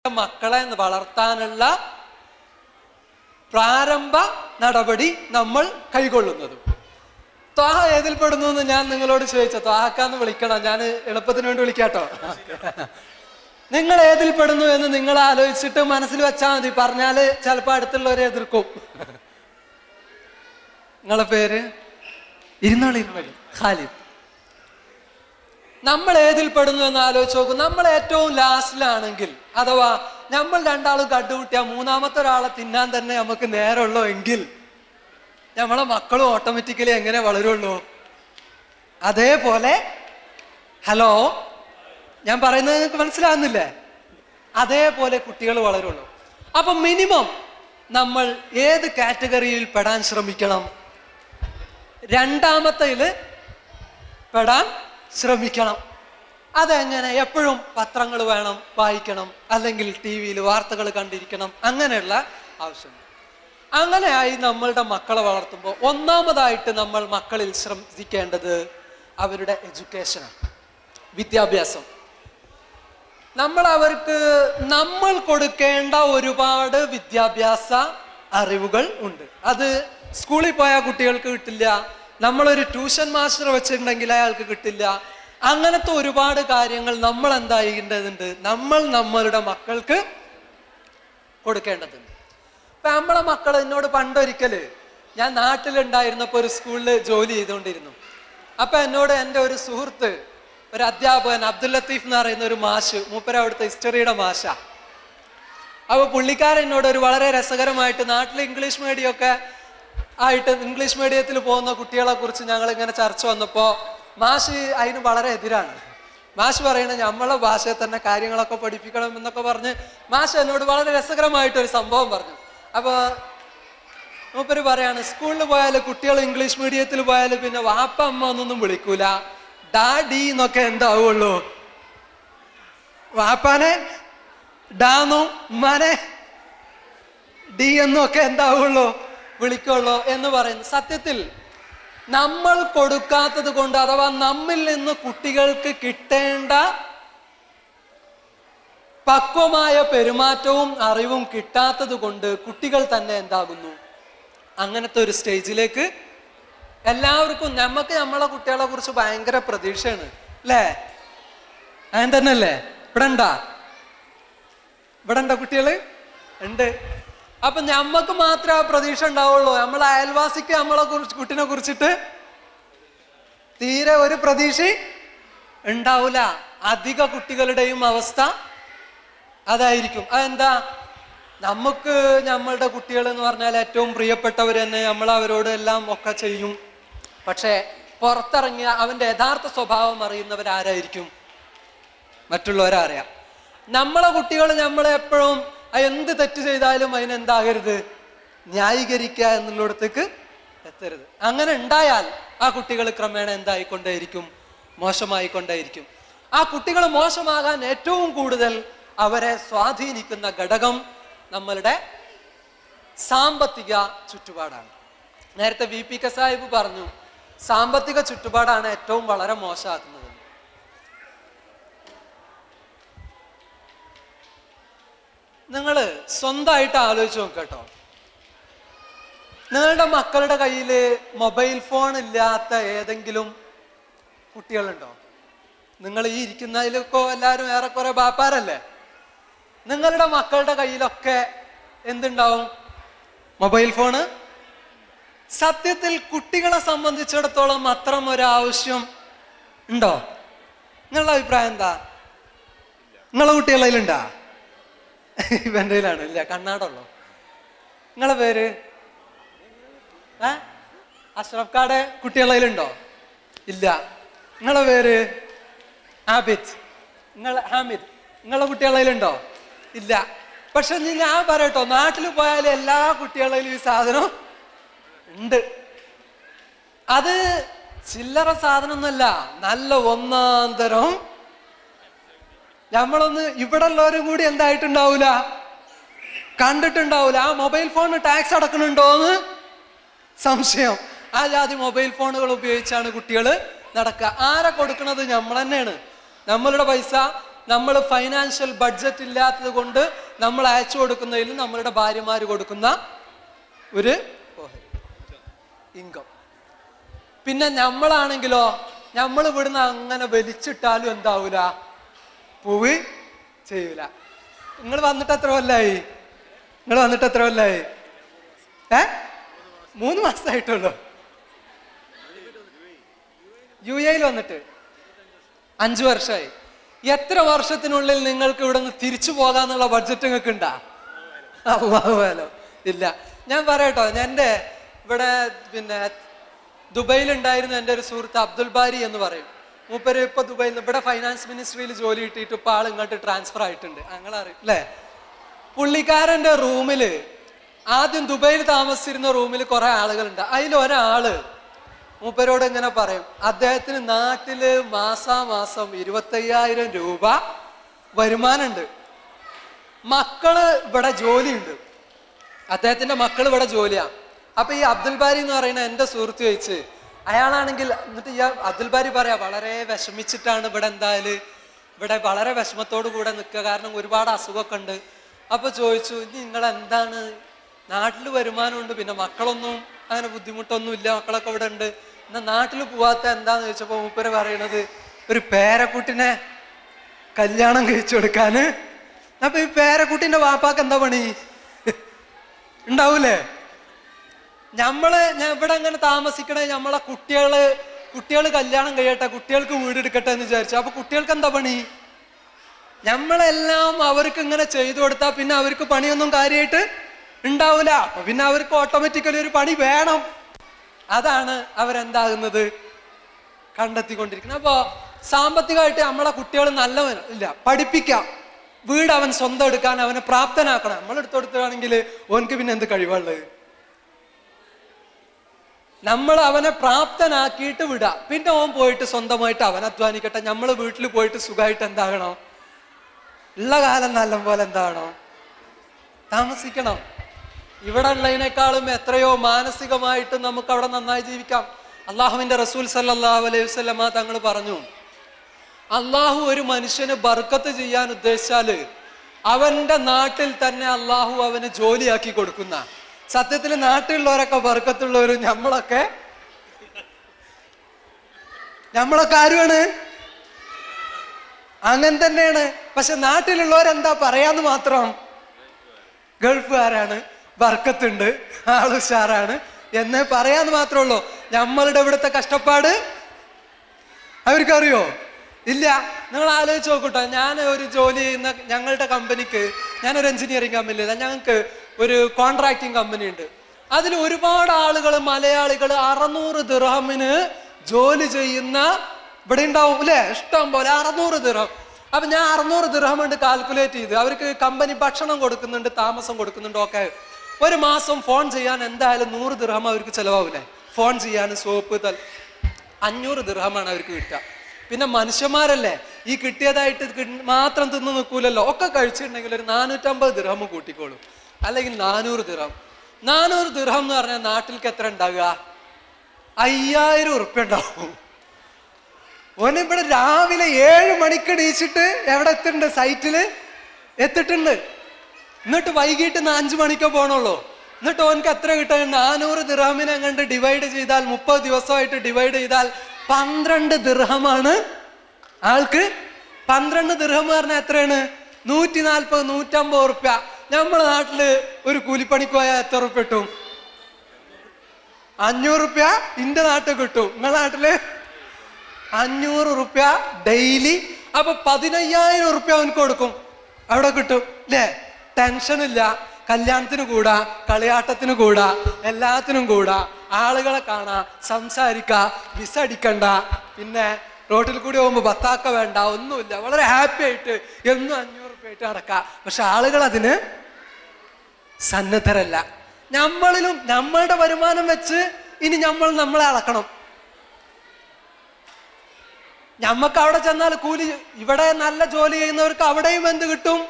മക്കളെ വളർത്താനുള്ള പ്രാരംഭ നടപടി നമ്മൾ കൈകൊള്ളുന്നത്. ത്വാഹ ഏതിൽ പെടുന്നു എന്ന് ഞാൻ നിങ്ങളോട് ചോദിച്ച ത്വാഹക്കാന്ന് വിളിക്കണം, ഞാൻ എളുപ്പത്തിന് വേണ്ടി വിളിക്കാട്ടോ. നിങ്ങൾ ഏതിൽ പെടുന്നു എന്ന് നിങ്ങൾ ആലോചിച്ചിട്ട് മനസ്സിൽ വെച്ചാൽ മതി. പറഞ്ഞാല് ചിലപ്പോ അടുത്തുള്ളവരെ എതിർക്കും. നിങ്ങളെ പേര് ഇരുന്നോളി ഖാലിദ്. നമ്മൾ ഏതിൽ പെടുന്നു എന്ന് ആലോചിച്ച് നോക്കും. നമ്മൾ ഏറ്റവും ലാസ്റ്റിലാണെങ്കിൽ, അഥവാ നമ്മൾ രണ്ടാളും കണ്ടുമുട്ടിയാൽ മൂന്നാമത്തെ ഒരാളെ തിന്നാൻ തന്നെ നമുക്ക് നേരമുള്ളൂ എങ്കിൽ നമ്മളെ മക്കളും ഓട്ടോമാറ്റിക്കലി എങ്ങനെ വളരുള്ളൂ? അതേപോലെ, ഹലോ ഞാൻ പറയുന്നത് നിങ്ങൾക്ക് മനസ്സിലാകുന്നില്ലേ? അതേപോലെ കുട്ടികൾ വളരുള്ളൂ. അപ്പൊ മിനിമം നമ്മൾ ഏത് കാറ്റഗറിയിൽ പെടാൻ ശ്രമിക്കണം? രണ്ടാമത്തേല് പെടാൻ ശ്രമിക്കണം. അതെങ്ങനെ? എപ്പോഴും പത്രങ്ങൾ വേണം, വായിക്കണം, അല്ലെങ്കിൽ ടി വിയിൽ വാർത്തകൾ കണ്ടിരിക്കണം, അങ്ങനെയുള്ള ആവശ്യം. അങ്ങനെയായി നമ്മളുടെ മക്കളെ വളർത്തുമ്പോൾ ഒന്നാമതായിട്ട് നമ്മൾ മക്കളിൽ ശ്രദ്ധിക്കേണ്ടത് അവരുടെ എഡ്യൂക്കേഷനാണ്, വിദ്യാഭ്യാസം. നമ്മൾ കൊടുക്കേണ്ട ഒരുപാട് വിദ്യാഭ്യാസ അറിവുകൾ ഉണ്ട്. അത് സ്കൂളിൽ പോയാൽ കുട്ടികൾക്ക് കിട്ടില്ല. നമ്മളൊരു ട്യൂഷൻ മാസ്റ്റർ വെച്ചിട്ടുണ്ടെങ്കിൽ അയാൾക്ക് കിട്ടില്ല. അങ്ങനത്തെ ഒരുപാട് കാര്യങ്ങൾ നമ്മൾ എന്തായിട്ടുണ്ട്, നമ്മളുടെ മക്കൾക്ക് കൊടുക്കേണ്ടതുണ്ട്. ഇപ്പൊ നമ്മളെ മക്കൾ എന്നോട് പണ്ടൊരിക്കല്, ഞാൻ നാട്ടിലുണ്ടായിരുന്നപ്പോ ഒരു സ്കൂളിൽ ജോലി ചെയ്തുകൊണ്ടിരുന്നു. അപ്പൊ എന്നോട് എൻ്റെ ഒരു സുഹൃത്ത്, ഒരു അധ്യാപകൻ അബ്ദുൽ ലത്തീഫ് എന്ന് പറയുന്ന ഒരു മാഷ്, മൂപ്പര അവിടുത്തെ ഹിസ്റ്ററിയുടെ മാഷ. അപ്പൊ പുള്ളിക്കാരൻ എന്നോട് ഒരു വളരെ രസകരമായിട്ട്, നാട്ടിൽ ഇംഗ്ലീഷ് മീഡിയമൊക്കെ ആയിട്ട് ഇംഗ്ലീഷ് മീഡിയത്തിൽ പോകുന്ന കുട്ടികളെ കുറിച്ച് ഞങ്ങൾ ഇങ്ങനെ ചർച്ച വന്നപ്പോ മാഷ് അതിന് വളരെ എതിരാണ്. മാഷ് പറയണ നമ്മളെ ഭാഷയിൽ തന്നെ കാര്യങ്ങളൊക്കെ പഠിപ്പിക്കണം എന്നൊക്കെ പറഞ്ഞ് മാഷ് എന്നോട് വളരെ രസകരമായിട്ടൊരു സംഭവം പറഞ്ഞു. അപ്പൊ മൂപ്പര് പറയാണ്, സ്കൂളിൽ പോയാല് കുട്ടികൾ ഇംഗ്ലീഷ് മീഡിയത്തിൽ പോയാല് പിന്നെ വാപ്പ അമ്മ എന്നൊന്നും വിളിക്കൂല, ഡാഡി എന്നൊക്കെ എന്താവുള്ളൂ, വാപ്പാനെ ഡാന്നും ഉമ്മാനെ ഡി എന്നും ഒക്കെ എന്താവുള്ളൂ വിളിക്കുള്ളൂ എന്ന് പറയുന്നു. സത്യത്തിൽ നമ്മൾ കൊടുക്കാത്തത് കൊണ്ട്, അഥവാ നമ്മിൽ നിന്ന് കുട്ടികൾക്ക് കിട്ടേണ്ട പക്വമായ പെരുമാറ്റവും അറിവും കിട്ടാത്തത് കൊണ്ട് കുട്ടികൾ തന്നെ എന്താകുന്നു, അങ്ങനത്തെ ഒരു സ്റ്റേജിലേക്ക് എല്ലാവർക്കും. നമുക്ക് നമ്മളെ കുട്ടികളെ കുറിച്ച് ഭയങ്കര പ്രതീക്ഷയാണ് അല്ലേ? അങ്ങനെ തന്നെ അല്ലേ? ഇവിടെ ഉണ്ടാ കുട്ടികള് ഉണ്ട്. അപ്പൊ ഞമ്മക്ക് മാത്രമേ ആ പ്രതീക്ഷ ഉണ്ടാവുള്ളൂ. നമ്മളെ അയൽവാസിക്ക് നമ്മളെ കുട്ടിനെ കുറിച്ചിട്ട് തീരെ ഒരു പ്രതീക്ഷ ഉണ്ടാവില്ല. അധിക കുട്ടികളുടെയും അവസ്ഥ അതായിരിക്കും. അതെന്താ? നമുക്ക് നമ്മളുടെ കുട്ടികൾ എന്ന് പറഞ്ഞാൽ ഏറ്റവും പ്രിയപ്പെട്ടവർ തന്നെ, നമ്മൾ അവരോട് എല്ലാം ഒക്കെ ചെയ്യും. പക്ഷെ പുറത്തിറങ്ങിയ അവന്റെ യഥാർത്ഥ സ്വഭാവം അറിയുന്നവരാരായിരിക്കും? മറ്റുള്ളവരറിയാം. നമ്മളെ കുട്ടികൾ നമ്മളെ എപ്പോഴും എന്ത് തെറ്റ് ചെയ്താലും അതിനെന്താകരുത്, ന്യായീകരിക്കുക എന്നുള്ളിടത്തേക്ക് എത്തരുത്. അങ്ങനെ ഉണ്ടായാൽ ആ കുട്ടികൾ ക്രമേണ എന്തായിക്കൊണ്ടേയിരിക്കും? മോശമായിക്കൊണ്ടേയിരിക്കും. ആ കുട്ടികൾ മോശമാകാൻ ഏറ്റവും കൂടുതൽ അവരെ സ്വാധീനിക്കുന്ന ഘടകം നമ്മളുടെ സാമ്പത്തിക ചുറ്റുപാടാണ്. നേരത്തെ VP സാഹിബ് പറഞ്ഞു, സാമ്പത്തിക ചുറ്റുപാടാണ് ഏറ്റവും വളരെ മോശമാക്കുന്നത്. നിങ്ങൾ സ്വന്തമായിട്ട് ആലോചിച്ച് നോക്കട്ടോ. നിങ്ങളുടെ മക്കളുടെ കയ്യിൽ മൊബൈൽ ഫോൺ ഇല്ലാത്ത ഏതെങ്കിലും കുട്ടികളുണ്ടോ? നിങ്ങൾ ഈ ഇരിക്കുന്നതിലൊക്കെ എല്ലാവരും ഏറെക്കുറെ ബാപ്പാരല്ലേ? നിങ്ങളുടെ മക്കളുടെ കയ്യിലൊക്കെ എന്തുണ്ടാവും? Mobile phone. സത്യത്തിൽ കുട്ടികളെ സംബന്ധിച്ചിടത്തോളം അത്തരം ഒരാവശ്യം ഉണ്ടോ? നിങ്ങളുടെ അഭിപ്രായം എന്താ? നിങ്ങളെ കുട്ടികളിലുണ്ടാ? ഇവന്റെ കയ്യിലാണ് ഇല്ല, കണ്ണാടുള്ളൂ. നിങ്ങളെ പേര് അഷ്റഫ് ഖാടെ കുട്ടികളിലുണ്ടോ? ഇല്ല. നിങ്ങളെ പേര് ആബിദ്, ഹാമിദ്, നിങ്ങളെ കുട്ടികളിലുണ്ടോ? ഇല്ല. പക്ഷെ ഞാൻ പറയട്ടോ, നാട്ടിൽ പോയാൽ എല്ലാ കുട്ടികളിലും ഈ സാധനം ഉണ്ട്. അത് ചില്ലറ സാധനമൊന്നുമല്ല, നല്ല ഒന്നാം തരം. നമ്മളൊന്ന് ഇവിടെ ഉള്ളവരും കൂടി എന്തായിട്ടുണ്ടാവൂല, കണ്ടിട്ടുണ്ടാവൂല. ആ മൊബൈൽ ഫോണിന് ടാക്സ് അടക്കണുണ്ടോന്ന് സംശയം. ആ ജാതി മൊബൈൽ ഫോണുകൾ ഉപയോഗിച്ചാണ് കുട്ടികൾ നടക്കുക. ആരെ കൊടുക്കുന്നത്? നമ്മൾ തന്നെയാണ്. നമ്മളുടെ പൈസ നമ്മൾ ഫൈനാൻഷ്യൽ ബഡ്ജറ്റ് ഇല്ലാത്തത് കൊണ്ട് നമ്മൾ അയച്ചു കൊടുക്കുന്നതിൽ നമ്മളുടെ ഭാര്യമാര് കൊടുക്കുന്ന ഒരു ഇൻകം. പിന്നെ നമ്മളാണെങ്കിലോ, നമ്മൾ ഇവിടുന്ന് അങ്ങനെ വലിച്ചിട്ടാലും എന്താവൂല, പോയി ചെയ്യൂല. നിങ്ങൾ വന്നിട്ട് എത്ര കൊല്ലായി? 3 മാസമായിട്ടുള്ളൂ. UAE വന്നിട്ട് 5 വർഷമായി. എത്ര വർഷത്തിനുള്ളിൽ നിങ്ങൾക്ക് ഇവിടെ നിന്ന് തിരിച്ചു പോകാന്നുള്ള ബഡ്ജറ്റ് നിങ്ങൾക്ക് ഉണ്ടാ? അല്ലാഹുവാലോ ഇല്ല. ഞാൻ പറയട്ടോ, എൻ്റെ ഇവിടെ പിന്നെ ദുബൈയിലുണ്ടായിരുന്ന എൻ്റെ ഒരു സുഹൃത്ത് അബ്ദുൽ ബാരി എന്ന് പറയും. മൂപ്പര് ഇപ്പൊ ദുബൈയിൽ ഇവിടെ ഫൈനാൻസ് മിനിസ്ട്രിയിൽ ജോലി കിട്ടിയിട്ട് ഇപ്പൊ ആൾ ഇങ്ങോട്ട് ട്രാൻസ്ഫർ ആയിട്ടുണ്ട്. ഞങ്ങളറിയും അല്ലേ? പുള്ളിക്കാരൻ്റെ റൂമില്, ആദ്യം ദുബൈയിൽ താമസിച്ചിരുന്ന റൂമിൽ കുറെ ആളുകളുണ്ട്. അതിലൊരാള് മൂപ്പരോട് ഇങ്ങനെ പറയും, അദ്ദേഹത്തിന് നാട്ടില് മാസാമാസം 25,000 രൂപ വരുമാനമുണ്ട്. മക്കള് ഇവിടെ ജോലിയുണ്ട്, അദ്ദേഹത്തിന്റെ മക്കൾ ഇവിടെ ജോലിയാ. അപ്പൊ ഈ അബ്ദുൽ ബാരി എന്ന് പറയുന്ന എൻ്റെ സുഹൃത്ത് ചോദിച്ച്, അയാളാണെങ്കിൽ എന്നിട്ട് ഈ അബ്ദുൽ ബാരി പറയാ, വളരെ വിഷമിച്ചിട്ടാണ് ഇവിടെ, എന്തായാലും ഇവിടെ വളരെ വിഷമത്തോടു കൂടെ നിൽക്കുക, കാരണം ഒരുപാട് അസുഖമൊക്കെ ഉണ്ട്. അപ്പൊ ചോദിച്ചു, ഇനി നിങ്ങൾ എന്താണ്, നാട്ടിൽ വരുമാനമുണ്ട്, പിന്നെ മക്കളൊന്നും അങ്ങനെ ബുദ്ധിമുട്ടൊന്നും ഇല്ല, മക്കളൊക്കെ ഇവിടെ ഉണ്ട്, എന്നാ നാട്ടിൽ പോവാത്ത എന്താന്ന് ചോദിച്ചപ്പോ മൂപ്പര് പറയണത്, ഒരു പേരക്കുട്ടിനെ കല്യാണം കഴിച്ചു കൊടുക്കാന്. അപ്പൊ ഈ പേരക്കുട്ടിന്റെ വാപ്പാക്ക് എന്താ പണി ഉണ്ടാവൂലേ? ഇവിടെ അങ്ങനെ താമസിക്കണേ, നമ്മളെ കുട്ടികള് കല്യാണം കഴിയട്ടെ, കുട്ടികൾക്ക് വീടെടുക്കട്ടെ എന്ന് വിചാരിച്ചു. അപ്പൊ കുട്ടികൾക്ക് എന്താ പണി? നമ്മളെല്ലാം അവർക്ക് ഇങ്ങനെ ചെയ്തു കൊടുത്താൽ പിന്നെ അവർക്ക് പണിയൊന്നും കാര്യമായിട്ട് ഉണ്ടാവില്ല. അപ്പൊ പിന്നെ അവർക്ക് ഓട്ടോമാറ്റിക്കലി ഒരു പണി വേണം. അതാണ് അവരെന്താകുന്നത്, കണ്ടെത്തിക്കൊണ്ടിരിക്കുന്നത്. അപ്പൊ സാമ്പത്തികമായിട്ട് നമ്മളെ കുട്ടികൾ നല്ലവന് ഇല്ല, പഠിപ്പിക്കാം, വീട് അവൻ സ്വന്തം എടുക്കാൻ അവനെ പ്രാപ്തനാക്കണം. നമ്മൾ എടുത്തെടുത്താണെങ്കിൽ ഓനക്ക് പിന്നെ എന്ത് കഴിവുള്ളത്? നമ്മൾ അവനെ പ്രാപ്തനാക്കിയിട്ട് വിടാം, പിന്നെ ഓൻ പോയിട്ട് സ്വന്തമായിട്ട് അവൻ അധ്വാനിക്കട്ടെ. നമ്മൾ വീട്ടിൽ പോയിട്ട് സുഖമായിട്ട് എന്താകണം, ഉള്ള കാലം നല്ല പോലെ എന്താണോ താമസിക്കണം. ഇവിടെ ഉള്ളതിനേക്കാളും എത്രയോ മാനസികമായിട്ട് നമുക്ക് അവിടെ നന്നായി ജീവിക്കാം. അള്ളാഹുവിന്റെ റസൂൽ സല്ലല്ലാഹു അലൈഹി വസല്ലമ തങ്ങൾ പറഞ്ഞു, അള്ളാഹു ഒരു മനുഷ്യന് ബർക്കത്ത് ചെയ്യാൻ ഉദ്ദേശിച്ചാല് അവന്റെ നാട്ടിൽ തന്നെ അള്ളാഹു അവന് ജോലിയാക്കി കൊടുക്കുന്ന. സത്യത്തിൽ നാട്ടിലുള്ളവരൊക്കെ ബർക്കത്തുള്ളവരും നമ്മളൊക്കെ ആരുമാണ്? അങ്ങനെ തന്നെയാണ്. പക്ഷെ നാട്ടിലുള്ളവരെന്താ പറയാന്ന് മാത്രം, ഗൾഫുകാരാണ്, ബർക്കത്തുണ്ട്, ആളുഷാറാണ് എന്ന് പറയാന്ന് മാത്രമേ ഉള്ളൂ. നമ്മളുടെ ഇവിടുത്തെ കഷ്ടപ്പാട് അവർക്കറിയോ? ഇല്ല. നിങ്ങൾ ആലോചിച്ച് നോക്കൂട്ടോ, ഞാൻ ഒരു ജോലി ചെയ്യുന്ന ഞങ്ങളുടെ കമ്പനിക്ക്, ഞാനൊരു എഞ്ചിനീയറിംഗ് കമ്പനി, ഞങ്ങൾക്ക് ഒരു കോൺട്രാക്ടിങ് കമ്പനി ഉണ്ട്. അതിൽ ഒരുപാട് ആളുകൾ, മലയാളികൾ 600 ദിർഹമിന് ജോലി ചെയ്യുന്ന ഇവിടെ ഉണ്ടാവും അല്ലെ, ഇഷ്ടം പോലെ 600 ദിർഹം. അപ്പൊ ഞാൻ 600 ദിർഹം കൊണ്ട് കാൽക്കുലേറ്റ് ചെയ്ത്, അവർക്ക് കമ്പനി ഭക്ഷണം കൊടുക്കുന്നുണ്ട്, താമസം കൊടുക്കുന്നുണ്ട്, ഒക്കെ ഒരു മാസം ഫോൺ ചെയ്യാൻ എന്തായാലും 100 ദിർഹം അവർക്ക് ചിലവാവില്ലേ? ഫോൺ ചെയ്യാൻ, സോപ്പ് 500 ദിർഹമാണ് അവർക്ക് കിട്ടുക. പിന്നെ മനുഷ്യന്മാരല്ലേ, ഈ കിട്ടിയതായിട്ട് മാത്രം തിന്നു നിൽക്കൂലല്ലോ, ഒക്കെ കഴിച്ചിട്ടുണ്ടെങ്കിൽ ഒരു 450 ദിർഹം കൂട്ടിക്കോളൂ, അല്ലെങ്കിൽ 400 ദിർഹം. 400 ദിർഹം എന്ന് പറഞ്ഞാൽ നാട്ടിലേക്ക് എത്ര ഉണ്ടാകുക? 5000 ഉറുപ്പ്യ ഉണ്ടാവും. ഓനിവിടെ രാവിലെ 7 മണിക്ക് എണീച്ചിട്ട് എവിടെ എത്തുന്നുണ്ട്? സൈറ്റില് എത്തിയിട്ടുണ്ട്. എന്നിട്ട് വൈകിട്ട് 5 മണിക്കോ പോകണുള്ളൂ. എന്നിട്ട് ഓനക്ക് എത്ര കിട്ടുക? 400 ദിർഹമിനെ അങ്ങോട്ട് ഡിവൈഡ് ചെയ്താൽ, 30 ദിവസമായിട്ട് ഡിവൈഡ് ചെയ്താൽ 12 ദിർഹമാണ് ആൾക്ക്. 12 ദിർഹം പറഞ്ഞാൽ എത്രയാണ്? 140, 150 ഉറുപ്പ്യ. നമ്മുടെ നാട്ടില് ഒരു കൂലിപ്പണിക്ക് പോയാൽ എത്ര ഉറുപ്പ്യ കിട്ടും? 500 ഉറുപ്പ്യ ഇന്റെ നാട്ടിൽ കിട്ടും. നിങ്ങളുടെ നാട്ടില് 500 ഉറുപ്പ്യ ഡെയിലി. അപ്പൊ 15,000 ഉറുപ്പ്യ അവനക്ക് കൊടുക്കും, അവിടെ കിട്ടും അല്ലേ? ടെൻഷനില്ല, കല്യാണത്തിന് കൂടാ, കളിയാട്ടത്തിന് കൂടാ, എല്ലാത്തിനും കൂടാ, ആളുകളെ കാണാ, സംസാരിക്ക, വിസ അടിക്കണ്ട, പിന്നെ റോട്ടിൽ കൂടി പോകുമ്പോ ബത്താക്ക വേണ്ട, ഒന്നുമില്ല, വളരെ ഹാപ്പി ആയിട്ട് എന്നും 500 ഉറുപ്പ്യ ആയിട്ട് നടക്കാം. പക്ഷെ ആളുകൾ അതിന് സന്നദ്ധരല്ല. നമ്മളിലും നമ്മളുടെ വരുമാനം വെച്ച് ഇനി നമ്മളെ അളക്കണം. നമ്മക്ക് അവിടെ ചെന്നാൽ കൂലി, ഇവിടെ നല്ല ജോലി ചെയ്യുന്നവർക്ക് അവിടെയും എന്ത് കിട്ടും?